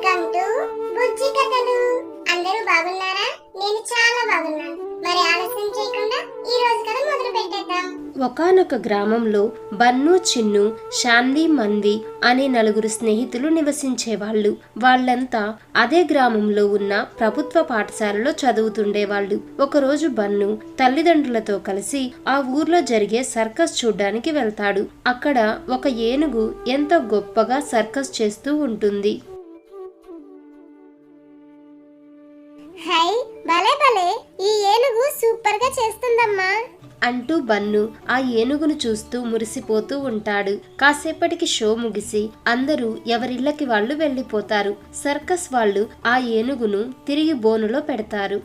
Welcome to బుజ్జి కథలు. అందరూ బాగున్నారా? నేను చాలా బాగున్నాను. మరి ఆలస్యం చేయకుండా ఈ రోజు కథ మొదలు పెట్టేద్దాం. ఒకానొక గ్రామంలో బన్ను, చిన్ను, శాన్వి, మన్వి అనే నలుగురు స్నేహితులు నివసించేవాళ్ళు. వాళ్ళంతా అదే గ్రామంలో ఉన్న ప్రభుత్వ పాఠశాలలో చదువుతుండేవాళ్ళు. ఒకరోజు బన్ను తల్లిదండ్రులతో కలిసి ఆ ఊర్లో జరిగే సర్కస్ చూడ్డానికి వెళ్తాడు. అక్కడ ఒక ఏనుగు ఎంతో గొప్పగా సర్కస్ చేస్తూ ఉంటుంది. హై, భలే భలే, ఈ ఏనుగు సూపర్ గా చేస్తుందమ్మా అంటూ బన్ను ఆ ఏనుగును చూస్తూ మురిసిపోతూ ఉంటాడు. కాసేపటికి షో ముగిసి అందరూ ఎవరిళ్ళకి వాళ్ళు వెళ్ళిపోతారు. సర్కస్ వాళ్ళు ఆ ఏనుగును తిరిగి బోనులో పెడతారు.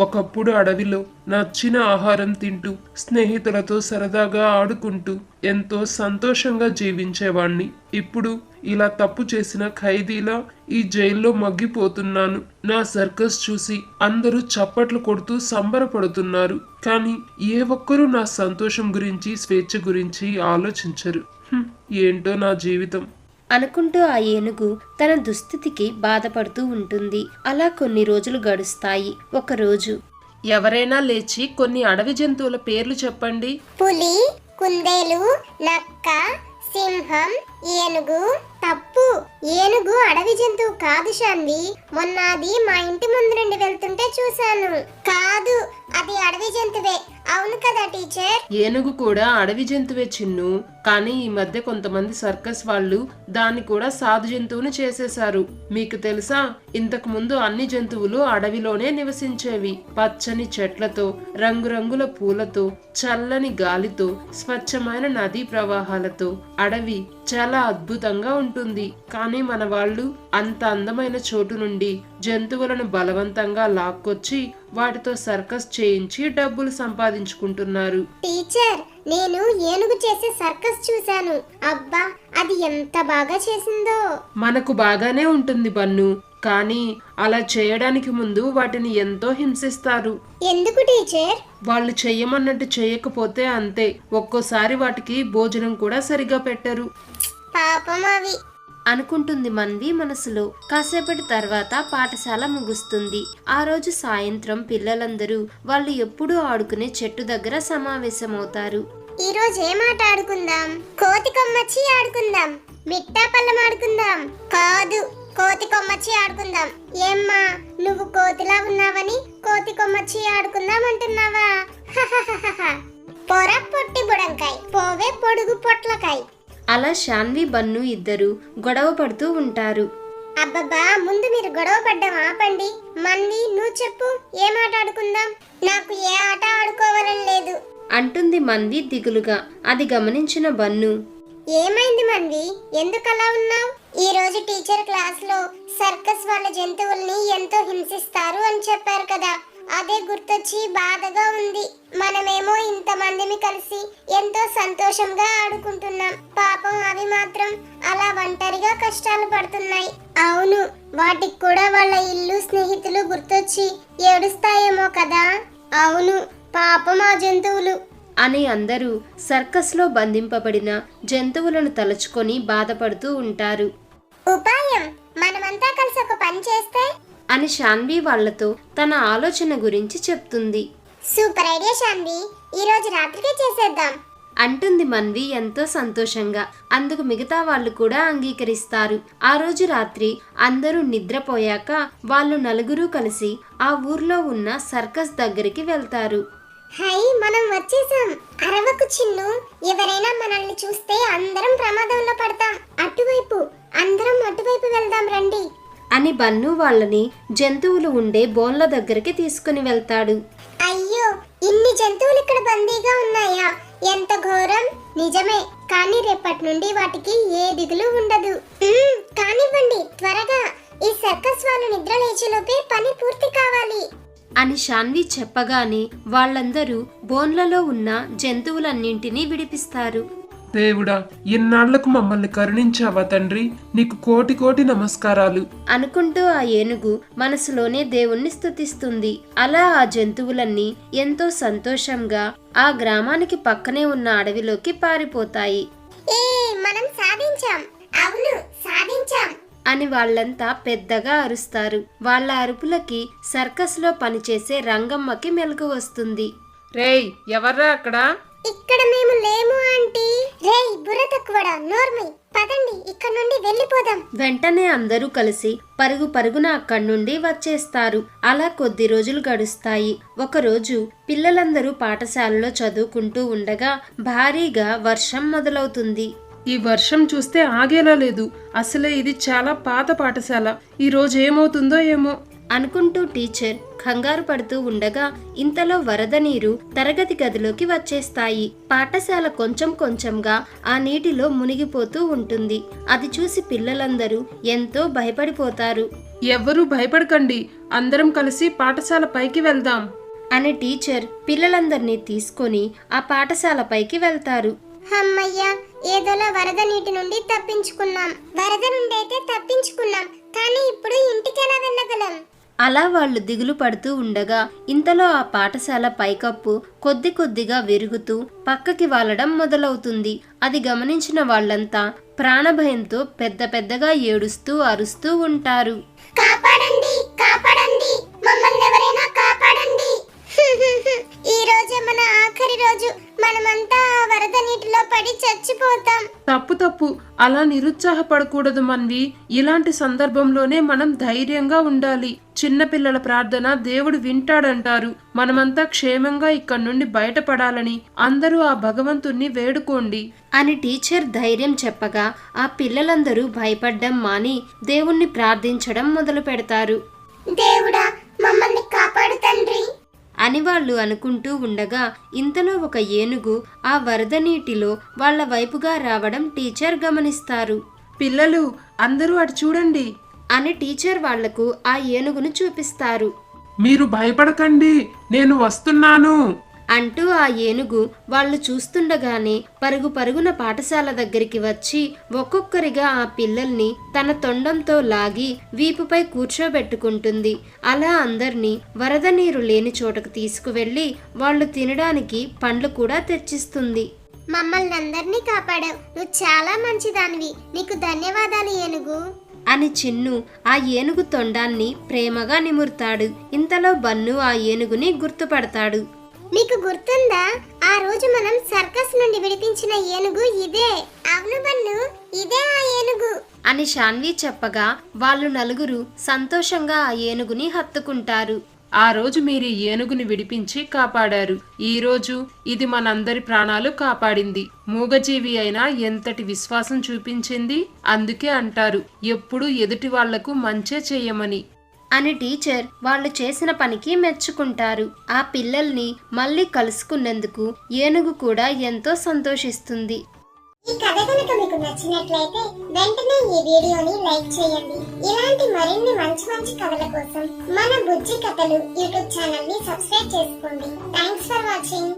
ఒకప్పుడు అడవిలో నచ్చిన ఆహారం తింటూ స్నేహితులతో సరదాగా ఆడుకుంటూ ఎంతో సంతోషంగా జీవించేవాణ్ణి. ఇప్పుడు ఇలా తప్పు చేసిన ఖైదీలా ఈ జైల్లో మగ్గిపోతున్నాను. నా సర్కస్ చూసి అందరూ చప్పట్లు కొడుతూ సంబరపడుతున్నారు. కానీ ఏ ఒక్కరూ నా సంతోషం గురించి, స్వేచ్ఛ గురించి ఆలోచించరు. ఏంటో నా జీవితం అనుకుంటూ ఆ ఏనుగు తన దుస్థితికి బాధపడుతూ ఉంటుంది. అలా కొన్ని రోజులు గడుస్తాయి. ఒకరోజు, ఎవరైనా లేచి కొన్ని అడవి జంతువుల పేర్లు చెప్పండి. పులి, కుందేలు, నక్క, సింహం, ఏనుగు. తప్పు, ఏనుగు అడవి జంతువు కాదు శాన్వి. మొన్న అది మా ఇంటి ముందు నుండి వెళ్తుంటే చూశాను. కాదు, అది అడవి జంతువే. అవును కదా టీచర్? ఏనుగు కూడా అడవి జంతువే చిన్ను. కానీ ఈ మధ్య కొంతమంది సర్కస్ వాళ్ళు దాన్ని కూడా సాధు జంతువుని చేసేశారు. మీకు తెలుసా, ఇంతకు ముందు అన్ని జంతువులు అడవిలోనే నివసించేవి. పచ్చని చెట్లతో, రంగురంగుల పూలతో, చల్లని గాలితో, స్వచ్ఛమైన నదీ ప్రవాహాలతో అడవి చాలా అద్భుతంగా ఉంటుంది. కానీ మన వాళ్ళు అంత అందమైన చోటు నుండి జంతువులను బలవంతంగా లాక్కొచ్చి వాటితో సర్కస్ చేయించి డబ్బులు సంపాదించుకుంటున్నారు. టీచర్, నేను ఏనుగు చేసే సర్కస్ చూశాను. అబ్బా, అది ఎంత బాగా చేసిందో. మనకు బాగానే ఉంటుంది బన్ను, కానీ అలా చేయడానికి ముందు వాటిని ఎంతో హింసిస్తారు. ఎందుకు టీచర్? వాళ్ళు చెయ్యమన్నట్టు చేయకపోతే అంతే. ఒక్కోసారి వాటికి భోజనం కూడా సరిగా పెట్టరు. పాపం అవి అనుకుంటుంది మన్వి మనసులో. కాసేపటి తర్వాత పాఠశాల ముగుస్తుంది. ఆ రోజు సాయంత్రం పిల్లలందరూ వాళ్ళు ఎప్పుడూ ఆడుకునే చెట్టు దగ్గర సమావేశమవుతారు. ఈ రోజు ఏం ఆట ఆడుకుందాం? కోతి కొమ్మచ్చి ఆడుకుందాం. మిట్టా పళ్ళం ఆడుకుందాం. కాదు, కోతి కొమ్మచ్చి ఆడుకుందాం. ఏమ్మా, నువ్వు కోతిలా ఉన్నావని కోతి కొమ్మచ్చి ఆడుకుందాం అంటున్నావా? పొర పొట్టి బుడంకాయ్, పోవే పొడుగు పొట్లకాయ్. అలా శాన్వి, బన్ను ఇద్దరు గొడవ పడుతూ ఉంటారు. అబ్బబ్బా, ముందు మీరు గొడవ పడ్డం ఆపండి. మన్వి, నువ్వు చెప్పు, ఏం ఆట ఆడుకుందాం? నాకు ఏ ఆట ఆడుకోవాలని లేదు అంటుంది మన్వి దిగులుగా. అది గమనించిన బన్ను, ఏమైంది మన్వి, ఎందుకలా ఉన్నావు? ఈ రోజు టీచర్ క్లాస్ లో సర్కస్ వాళ్ళ జంతువుల్ని ఎంతో హింసిస్తారు అని చెప్పారు కదా, అదే గుర్తొచ్చి బాధగా ఉంది. మనమేమో ఇంతమందిని కలిసి ఎంతో సంతోషంగా ఆడుకుంటున్నాం. పాపం అవి మాత్రం అలా ఒంటరిగా కష్టాలు పడుతున్నాయి. అవును, వాటికి కూడా వాళ్ళ ఇల్లు, స్నేహితులు గుర్తొచ్చి ఏడుస్తాయేమో కదా. అవును, పాపం ఆ జంతువులు అని అందరూ సర్కస్లో బంధింపబడిన జంతువులను తలుచుకొని బాధపడుతూ ఉంటారు. ఉపాయం, మనమంతా కలిసి ఒక పని చేస్తే అని శాన్వి వాళ్లతో తన ఆలోచన గురించి చెప్తుంది. సూపర్ ఐడియా శాన్వి, ఈ రోజు రాత్రికే చేసేద్దాం అంటుంది మన్వి ఎంతో సంతోషంగా. అందుకు మిగతా వాళ్ళు కూడా అంగీకరిస్తారు. ఆ రోజు రాత్రి అందరూ నిద్రపోయాక వాళ్ళు నలుగురు కలిసి ఆ ఊర్లో ఉన్న సర్కస్ దగ్గరికి వెళ్తారు. హై, మనం వచ్చేసాం. అరవకు చిన్ను, ఎవరైనా మనల్ని చూస్తే అందరం ప్రమాదంలో పడతాం. అందరం అటువైపు వెళ్దాం రండి అని బన్ను వాళ్ళని జంతువులు ఉండే బోన్ల దగ్గరికి తీసుకుని వెళ్తాడు. అయ్యో, ఇన్ని జంతువులు ఇక్కడ బందీగా ఉన్నాయా? ఎంత ఘోరం. నిజమే, కానీ రేపటి నుండి వాటికి ఏ దిగులు ఉండదు. కానివ్వండి, త్వరగా. ఈ సర్కస్ వాళ్ళు నిద్ర లేచేలోపే పని పూర్తి కావాలి అని శాన్వి చెప్పగానే వాళ్ళందరూ బోన్లలో ఉన్న జంతువులన్నింటినీ విడిపిస్తారు. దేవుడా, ఇన్నాళ్లకు మమ్మల్ని కరుణించావా తండ్రి, నీకు కోటి కోటి నమస్కారాలు అనుకుంటూ ఆ ఏనుగు మనసులోనే దేవుణ్ణి స్తుతిస్తుంది. అలా ఆ జంతువులన్నీ ఎంతో సంతోషంగా ఆ గ్రామానికి పక్కనే ఉన్న అడవిలోకి పారిపోతాయి. మనం సాధించాం. అవును, సాధించాం. అని వాళ్ళంతా పెద్దగా అరుస్తారు. వాళ్ళ అరుపులకి సర్కస్లో పనిచేసే రంగమ్మకి మెలకు వస్తుంది. రేయ్, ఎవర్రా అక్కడ? ఇక్కడ మేము లేము ఆంటీ. రేయ్ బుర్ర తక్కువడా, నోర్మై, పదండి ఇక్కడ నుండి వెళ్ళిపోదాం. వెంటనే అందరూ కలిసి పరుగు పరుగున అక్కడి నుండి వచ్చేస్తారు. అలా కొద్ది రోజులు గడుస్తాయి. ఒకరోజు పిల్లలందరూ పాఠశాలలో చదువుకుంటూ ఉండగా భారీగా వర్షం మొదలవుతుంది. ఈ వర్షం చూస్తే ఆగేలా లేదు. అసలే ఇది చాలా పాత పాఠశాల. ఈ రోజు ఏమవుతుందో ఏమో అనుకుంటూ టీచర్ కంగారు పడుతూ ఉండగా ఇంతలో వరద నీరు తరగతి గదిలోకి వచ్చేస్తాయి. పాఠశాల కొంచెం కొంచెంగా ఆ నీటిలో మునిగిపోతూ ఉంటుంది. అది చూసి పిల్లలందరూ ఎంతో భయపడిపోతారు. ఎవ్వరూ భయపడకండి, అందరం కలిసి పాఠశాల పైకి వెళ్దాం అని టీచర్ పిల్లలందరినీ తీసుకొని ఆ పాఠశాల పైకి వెళ్తారు. అమ్మయ్యా, ఏదోలా వరద నీటి నుండి తప్పించుకున్నాం. వరద నుండి అయితే తప్పించుకున్నాం, కానీ ఇప్పుడు ఇంటికి ఎలా వెళ్ళగలం? అలా వాళ్ళు దిగులు పడుతూ ఉండగా ఇంతలో ఆ పాఠశాల పైకప్పు కొద్ది కొద్దిగా విరుగుతూ పక్కకి వాలడం మొదలవుతుంది. అది గమనించిన వాళ్ళంతా ప్రాణభయంతో పెద్ద పెద్దగా ఏడుస్తూ అరుస్తూ ఉంటారు. కాపాడండి, కాపాడండి, మమ్మల్ని ఎవరైనా కాపాడండి. ఈ రోజే మన ఆఖరి రోజు. మనమంతా వరద నీటిలో పడి చచ్చిపోతాం. తప్పు అలా నిరుత్సాహపడకూడదు మన్వి. ఇలాంటి సందర్భంలోనే మనం ధైర్యంగా ఉండాలి. చిన్నపిల్లల ప్రార్థన దేవుడు వింటాడంటారు. మనమంతా క్షేమంగా ఇక్కడి నుండి బయటపడాలని అందరూ ఆ భగవంతుణ్ణి వేడుకోండి అని టీచర్ ధైర్యం చెప్పగా ఆ పిల్లలందరూ భయపడ్డం మాని దేవుణ్ణి ప్రార్థించడం మొదలు పెడతారు. దేవుడా, మమ్మల్ని కాపాడు తండ్రి అని వాళ్ళు అనుకుంటూ ఉండగా ఇంతలో ఒక ఏనుగు ఆ వరద నీటిలో వాళ్ల వైపుగా రావడం టీచర్ గమనిస్తారు. పిల్లలు అందరూ అటు చూడండి అని టీచర్ వాళ్లకు ఆ ఏనుగును చూపిస్తారు. మీరు భయపడకండి, నేను వస్తున్నాను అంటూ ఆ ఏనుగు వాళ్ళు చూస్తుండగానే పరుగు పరుగున పాఠశాల దగ్గరికి వచ్చి ఒక్కొక్కరిగా ఆ పిల్లల్ని తన తొండంతో లాగి వీపుపై కూర్చోబెట్టుకుంటుంది. అలా అందర్నీ వరద నీరు లేని చోటకు తీసుకువెళ్లి వాళ్ళు తినడానికి పండ్లు కూడా తెచ్చిస్తుంది. మమ్మల్ని అందరినీ కాపాడావు. నువ్వు చాలా మంచిదానివి. నీకు ధన్యవాదాలు ఏనుగు అని చిన్ను ఆ ఏనుగు తొండాన్ని ప్రేమగా నిమురుతాడు. ఇంతలో బన్ను ఆ ఏనుగుని గుర్తుపడతాడు. మీకు గుర్తుందా, ఆ రోజు మనం సర్కస్ నుండి విడిపించిన ఏనుగు ఇదే. అవును బన్ను, ఇదే ఆ ఏనుగు అని శాన్వి చెప్పగా వాళ్ళు నలుగురు సంతోషంగా ఆ ఏనుగుని హత్తుకుంటారు. ఆ రోజు మీరు ఈ ఏనుగుని విడిపించి కాపాడారు. ఈ రోజు ఇది మనందరి ప్రాణాలు కాపాడింది. మూగజీవి అయినా ఎంతటి విశ్వాసం చూపించింది. అందుకే అంటారు ఎప్పుడు ఎదుటి వాళ్లకు మంచే చెయ్యమని అని టీచర్ వాళ్ళు చేసిన పనికి మెచ్చుకుంటారు. ఆ పిల్లల్ని మళ్ళీ కలుసుకున్నందుకు ఏనుగు కూడా ఎంతో సంతోషిస్తుంది. ఈ కథ కనుక మీకు నచ్చినట్లయితే వెంటనే ఈ వీడియోని లైక్ చేయండి. ఇలాంటి మరిన్ని మంచి మంచి కథల కోసం మన బుజ్జి కథలు యూట్యూబ్ ఛానల్ ని సబ్స్క్రైబ్ చేసుకోండి. Thanks for watching.